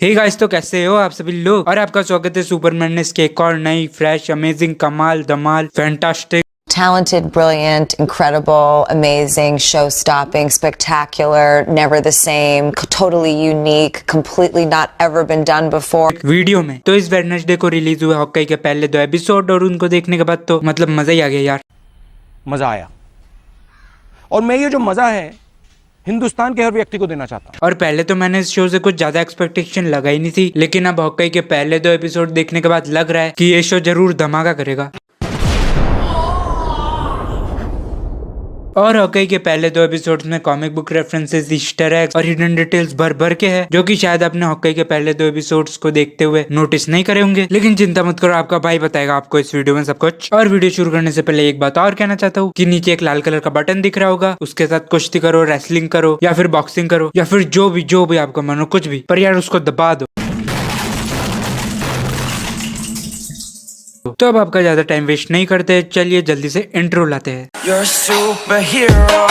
Hey guys, तो कैसे हो आप सभी लोग, और आपका स्वागत है सुपरमैन के एक और नई फ्रेश अमेजिंग कमाल धमाल fantastic Talented, brilliant, incredible, amazing, show-stopping, spectacular, never the same, totally unique, completely not ever been done before. Video में। तो इस वेडनेसडे को रिलीज हुए हॉकाई के पहले 2 एपिसोड, और उनको देखने के बाद तो मतलब मजा ही आ गया यार। मजा आया, और मैं ये जो मजा है हिंदुस्तान के हर व्यक्ति को देना चाहता हूँ। और पहले तो मैंने इस शो से कुछ ज्यादा एक्सपेक्टेशन लगाई नहीं थी, लेकिन अब हॉकाई के पहले 2 एपिसोड देखने के बाद लग रहा है कि ये शो जरूर धमाका करेगा। और हॉकाई के पहले 2 एपिसोड्स में comic book references, Easter eggs और हिडन डिटेल्स भर भर के हैं, जो कि शायद आपने हॉकाई के पहले 2 एपिसोड्स को देखते हुए नोटिस नहीं करे होंगे। लेकिन चिंता मत करो, आपका भाई बताएगा आपको इस वीडियो में सब कुछ। और वीडियो शुरू करने से पहले एक बात और कहना चाहता हूँ कि नीचे एक लाल कलर का बटन दिख रहा होगा, उसके साथ कुश्ती करो, रेसलिंग करो, या फिर बॉक्सिंग करो, या फिर जो भी आपको मन हो, कुछ भी, पर यार उसको दबा दो। तो अब आपका ज्यादा टाइम वेस्ट नहीं करते, चलिए जल्दी से इंट्रो लाते हैं। You're a superhero.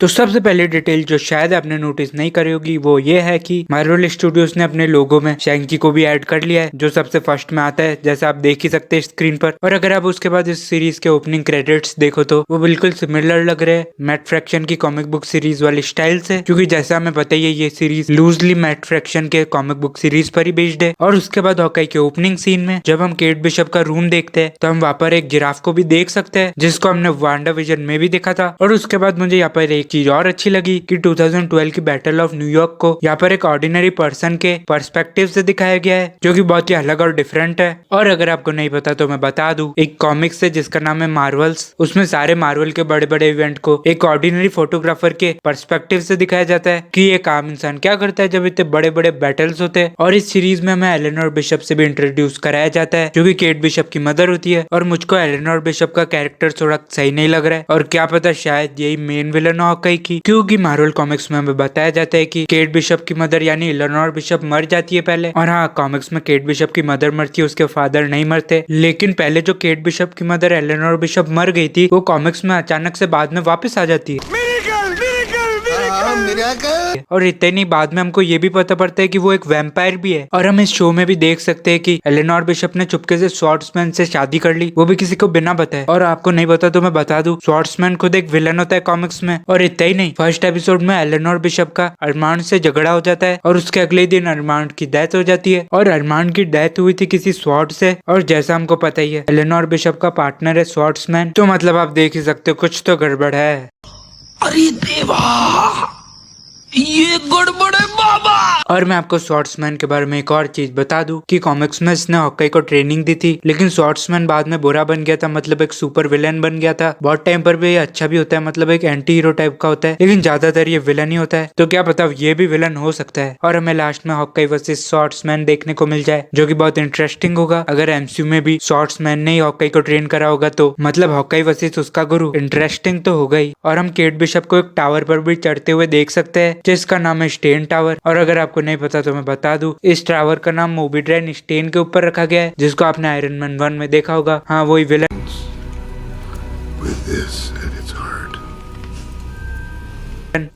तो सबसे पहले डिटेल जो शायद आपने नोटिस नहीं करी होगी वो ये है कि मार्वल स्टूडियोज ने अपने लोगो में शैंकी को भी ऐड कर लिया है, जो सबसे फर्स्ट में आता है, जैसा आप देख ही सकते हैं स्क्रीन पर। और अगर आप उसके बाद इस सीरीज के ओपनिंग क्रेडिट्स देखो तो वो बिल्कुल सिमिलर लग रहे हैं मैट फ्रैक्शन की कॉमिक बुक सीरीज वाली स्टाइल से, क्योंकि जैसा हमें पता ही है ये सीरीज लूजली मैट फ्रैक्शन के कॉमिक बुक सीरीज पर ही बेस्ड है। और उसके बाद हॉकाई के ओपनिंग सीन में जब हम केट बिशप का रूम देखते हैं तो हम वहाँ पर एक जिराफ को भी देख सकते हैं, जिसको हमने वांडा विजन में भी देखा था। और उसके बाद मुझे यहाँ पर एक चीज और अच्छी लगी कि 2012 की बैटल ऑफ न्यूयॉर्क को यहाँ पर एक ऑर्डिनरी पर्सन के पर्सपेक्टिव से दिखाया गया है, जो कि बहुत ही अलग और डिफरेंट है। और अगर आपको नहीं पता तो मैं बता दूं, एक कॉमिक्स है जिसका नाम है मार्वल्स, उसमें सारे मार्वल के बड़े बड़े इवेंट को एक ऑर्डिनरी फोटोग्राफर के पर्सपेक्टिव से दिखाया जाता है कि एक आम इंसान क्या करता है जब इतने बड़े बड़े बैटल्स होते हैं। और इस सीरीज में हमें एलेनोर बिशप से भी इंट्रोड्यूस कराया जाता है, जो कि केट बिशप की मदर होती है। और मुझको एलेनोर बिशप का कैरेक्टर थोड़ा सही नहीं लग रहा है, और क्या पता शायद यही मेन विलन हो हॉकाई की, क्योंकि मार्वल कॉमिक्स में हमें बताया जाता है कि केट बिशप की मदर यानी एलेनोर बिशप मर जाती है पहले। और हाँ, कॉमिक्स में केट बिशप की मदर मरती है, उसके फादर नहीं मरते। लेकिन पहले जो केट बिशप की मदर एलेनोर बिशप मर गई थी, वो कॉमिक्स में अचानक से बाद में वापस आ जाती है। और इतने नहीं, बाद में हमको ये भी पता पड़ता है कि वो एक वैम्पायर भी है। और हम इस शो में भी देख सकते हैं कि एलेनोर बिशप ने चुपके से स्वॉर्ड्समैन से शादी कर ली, वो भी किसी को बिना बताए। और आपको नहीं पता तो मैं बता दूं, स्वॉर्ड्समैन खुद एक विलन होता है कॉमिक्स में। और इतना ही नहीं, फर्स्ट एपिसोड में एलेनोर बिशप का अरमांड से झगड़ा हो जाता है, और उसके अगले दिन अरमांड की डेथ हो जाती है। और अरमांड की डेथ हुई थी किसी स्वॉर्ड से, और जैसा हमको पता ही है एलेनोर बिशप का पार्टनर है स्वॉर्ड्समैन, तो मतलब आप देख ही सकते हो कुछ तो गड़बड़ है। अरे देवा, ये गड़बड़ है बाबा। और मैं आपको स्वॉर्ड्समैन के बारे में एक और चीज बता दूं कि कॉमिक्स में इसने हॉकाई को ट्रेनिंग दी थी, लेकिन स्वॉर्ड्समैन बाद में बुरा बन गया था, मतलब एक सुपर विलन बन गया था। बहुत टाइम पर भी ये अच्छा भी होता है, मतलब एक एंटी हीरो टाइप का होता है, लेकिन ज्यादातर ये विलन ही होता है। तो क्या पता ये भी विलन हो सकता है, और हमें लास्ट में हॉकाई वर्सेस स्वॉर्ड्समैन देखने को मिल जाए, जो कि बहुत इंटरेस्टिंग होगा। अगर एमसीयू में भी स्वॉर्ड्समैन ने ही हॉकाई को ट्रेन करा होगा तो मतलब हॉकाई वर्सेस उसका गुरु, इंटरेस्टिंग तो होगा ही। और हम केट बिशप को एक टावर पर भी चढ़ते हुए देख सकते हैं, जिसका नाम है स्टेन टावर। और अगर आपको नहीं पता तो मैं बता दूं, इस टावर का नाम मोबीड्रेन स्टेन के ऊपर रखा गया है, जिसको आपने आयरन मैन 1 में देखा होगा। हाँ, वही विलन।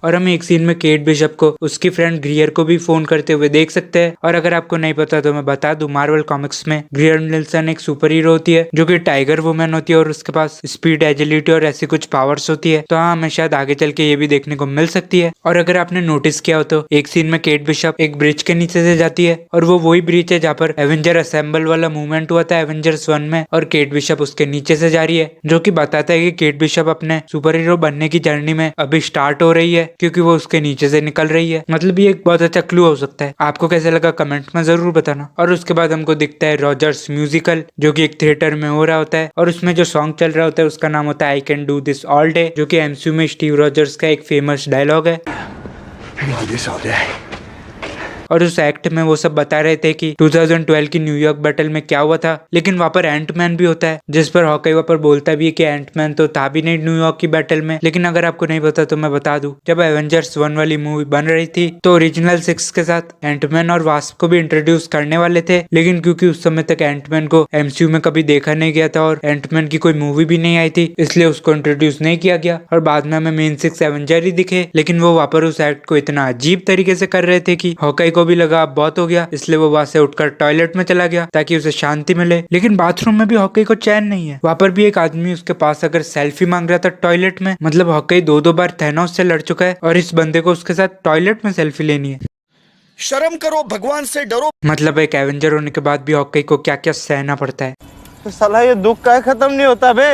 और हम एक सीन में केट बिशप को उसकी फ्रेंड ग्रियर को भी फोन करते हुए देख सकते हैं। और अगर आपको नहीं पता तो मैं बता दूं, मार्वल कॉमिक्स में ग्रियर निल्सन एक सुपर हीरो होती है, जो कि टाइगर वुमेन होती है, और उसके पास स्पीड, एजिलिटी और ऐसी कुछ पावर्स होती है। तो हाँ, हमें शायद आगे चल के ये भी देखने को मिल सकती है। और अगर आपने नोटिस किया हो तो एक सीन में केट बिशप एक ब्रिज के नीचे से जाती है, और वो वही ब्रिज है जहाँ पर एवेंजर असेंबल वाला मूवमेंट हुआ था एवेंजर्स 1 में, और केट बिशप उसके नीचे से जा रही है, जो कि बताता है कि केट बिशप अपने सुपर हीरो बनने की जर्नी में अभी स्टार्ट हो रही रही है क्योंकि वो उसके नीचे से निकल रही है। मतलब ये एक बहुत अच्छा क्लू हो सकता है। आपको कैसे लगा कमेंट में जरूर बताना। और उसके बाद हमको दिखता है रॉजर्स म्यूजिकल, जो कि एक थिएटर में हो रहा होता है और उसमें जो सॉन्ग चल रहा होता है उसका नाम होता है I can do this all day, जो कि एमसीयू में स्टीव रॉजर्स का एक फेमस डायलॉग है। और उस एक्ट में वो सब बता रहे थे कि 2012 की न्यूयॉर्क बैटल में क्या हुआ था, लेकिन वहाँ पर एंटमैन भी होता है, जिस पर हॉकाई वहाँ पर बोलता भी है कि एंटमैन तो था भी नहीं न्यूयॉर्क की बैटल में। लेकिन अगर आपको नहीं पता तो मैं बता दूं, जब एवेंजर्स 1 वाली मूवी बन रही थी तो ओरिजिनल 6 के साथ एंटमैन और वास्प को भी इंट्रोड्यूस करने वाले थे, लेकिन क्योंकि उस समय तक एंटमैन को एमसीयू में कभी देखा नहीं गया था और एंटमैन की कोई मूवी भी नहीं आई थी, इसलिए उसको इंट्रोड्यूस नहीं किया गया और बाद में हमें मेन 6 एवेंजर ही दिखे। लेकिन वो वहाँ पर उस एक्ट को इतना अजीब तरीके से कर रहे थे कि हॉकाई को भी लगा अब बहुत हो गया, इसलिए वो वहां से उठकर टॉयलेट में चला गया ताकि उसे शांति मिले। लेकिन बाथरूम में भी हॉकाई को चैन नहीं है। वहां पर भी एक आदमी उसके पास अगर सेल्फी मांग रहा था टॉयलेट में। मतलब हॉकाई 2-2 बार थैनोस से लड़ चुका है और इस बंदे को उसके साथ टॉयलेट में सेल्फी लेनी है। शर्म करो, भगवान से डरो। मतलब एक एवेंजर होने के बाद भी हॉकाई को क्या क्या सहना पड़ता है। तो साला ये दुख का खत्म नहीं होता बे।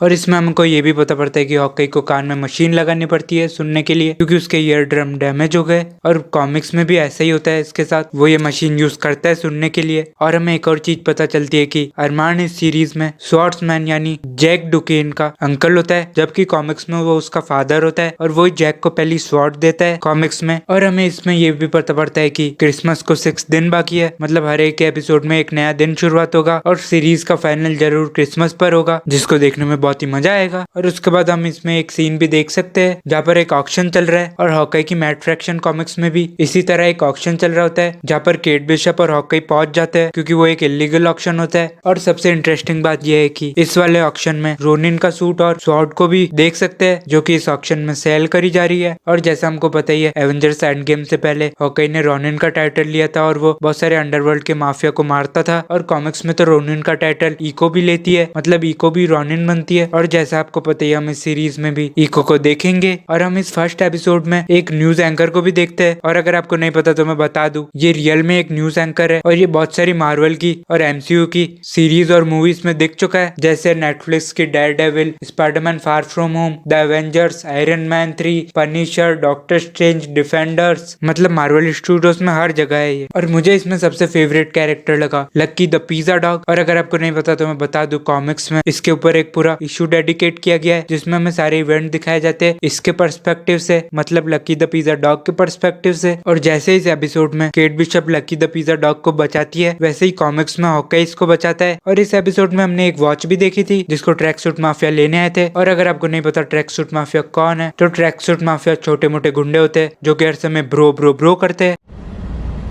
और इसमें हमको ये भी पता पड़ता है कि हॉकाई को कान में मशीन लगानी पड़ती है सुनने के लिए, क्योंकि उसके ईयर ड्रम डैमेज हो गए। और कॉमिक्स में भी ऐसा ही होता है इसके साथ, वो ये मशीन यूज करता है सुनने के लिए। और हमें एक और चीज पता चलती है कि अरमान इस सीरीज में स्वॉर्ड्समैन यानी जैक डुकेन का अंकल होता है, जबकि कॉमिक्स में वो उसका फादर होता है और वही जैक को पहली स्वॉर्ड देता है कॉमिक्स में। और हमें इसमें ये भी पता पड़ता है कि क्रिसमस को 6 दिन बाकी है। मतलब हर एक एपिसोड में एक नया दिन शुरुआत होगा और सीरीज का फाइनल जरूर क्रिसमस पर होगा, जिसको देखने में बहुत ही मजा आएगा। और उसके बाद हम इसमें एक सीन भी देख सकते हैं जहाँ पर एक ऑक्शन चल रहा है और हॉकाई की मैट फ्रैक्शन कॉमिक्स में भी इसी तरह एक ऑक्शन चल रहा होता है जहाँ पर केट बिशप और हॉकाई पहुंच जाते हैं, क्योंकि वो एक इलीगल ऑक्शन होता है। और सबसे इंटरेस्टिंग बात यह है कि इस वाले ऑक्शन में रोनिन का सूट और स्वॉर्ड को भी देख सकते हैं, जो कि इस ऑक्शन में सेल करी जा रही है। और जैसा हमको पता ही है, एवेंजर्स एंड गेम से पहले हॉकाई ने रोनिन का टाइटल लिया था और वो बहुत सारे अंडरवर्ल्ड के माफिया को मारता था। और कॉमिक्स में तो रोनिन का टाइटल इको भी लेती है, मतलब इको भी रोनिन बनती है। और जैसा आपको पता ही, हम इस सीरीज में भी इको को देखेंगे। और हम इस फर्स्ट एपिसोड में एक न्यूज एंकर को भी देखते हैं। और अगर आपको नहीं पता तो मैं बता दूं, ये रियल में एक न्यूज एंकर है और ये बहुत सारी मार्वल की और एमसीयू की सीरीज और मूवीज में दिख चुका है, जैसे नेटफ्लिक्स की Daredevil, Spiderman far from home, the Avengers, iron man 3, Punisher, doctor strange, defenders. मतलब मार्वल स्टूडियोज में हर जगह है ये। और मुझे इसमें सबसे फेवरेट कैरेक्टर लगा लक्की द पिज्जा डॉग। और अगर आपको नहीं पता तो मैं बता दूं, कॉमिक्स में इसके ऊपर एक पूरा इशू डेडिकेट किया गया है जिसमें हमें सारे इवेंट दिखाए जाते हैं इसके पर्सपेक्टिव से, मतलब लकी द पिज्जा डॉग के पर्सपेक्टिव से। और जैसे इस एपिसोड में Kate Bishop lucky the pizza dog को बचाती है, वैसे ही कॉमिक्स में हॉकाई इसको बचाता है। और इस एपिसोड में हमने एक वॉच भी देखी थी जिसको ट्रैक सूट माफिया लेने आए थे। और अगर आपको नहीं पता ट्रैक सूट माफिया कौन है, तो ट्रैक सूट माफिया छोटे मोटे गुंडे होते हैं जो कि हर समय ब्रो ब्रो ब्रो करते हैं।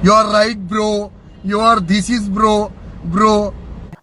You are right bro, you are this is bro.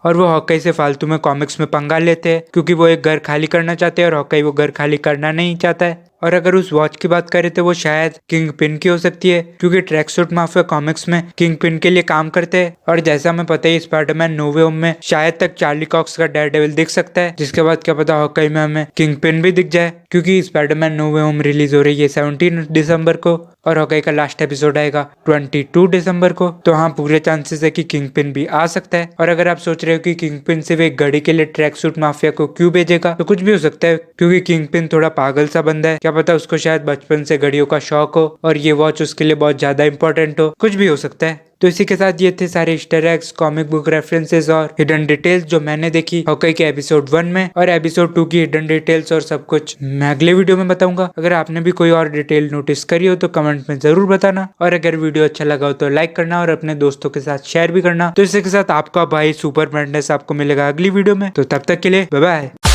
और वो हॉकाई से फालतू में कॉमिक्स में पंगा लेते हैं क्योंकि वो एक घर खाली करना चाहते हैं और हॉकाई वो घर खाली करना नहीं चाहता है। और अगर उस वॉच की बात करें तो वो शायद किंग पिन की हो सकती है, क्योंकि ट्रैक सूट माफिया कॉमिक्स में किंग पिन के लिए काम करते हैं। और जैसा हमें पता है, स्पाइडरमैन नो वे होम में शायद तक चार्ली कॉक्स का डेयरडेविल दिख सकता है, जिसके बाद क्या पता हॉकाई में हमें किंग पिन भी दिख जाए, क्योंकि स्पाइडरमैन नो वे होम रिलीज हो रही है 17 दिसंबर को और हॉकाई का लास्ट एपिसोड आएगा 22 दिसंबर को। तो हाँ, पूरे चांसेस है कि किंग पिन भी आ सकता है। और अगर आप सोच रहे हो कि किंग पिन सिर्फ एक घड़ी के लिए ट्रैक सूट माफिया को क्यों भेजेगा, तो कुछ भी हो सकता है, क्योंकि किंग पिन थोड़ा पागल सा बंदा है। क्या पता उसको शायद बचपन से घड़ियों का शौक हो और ये वॉच उसके लिए बहुत ज्यादा इंपॉर्टेंट हो, कुछ भी हो सकता है। तो इसी के साथ ये थे सारे Easter eggs, comic book references और हिडन डिटेल्स जो मैंने देखी हॉकाई के एपिसोड 1 में। और एपिसोड 2 की हिडन डिटेल्स और सब कुछ मैं अगले वीडियो में बताऊंगा। अगर आपने भी कोई और डिटेल नोटिस करी हो तो कमेंट में जरूर बताना। और अगर वीडियो अच्छा लगा हो तो लाइक करना और अपने दोस्तों के साथ शेयर भी करना। तो इसी के साथ आपका भाई सुपर मैडनेस आपको मिलेगा अगली वीडियो में। तो तब तक के लिए बाय बाय।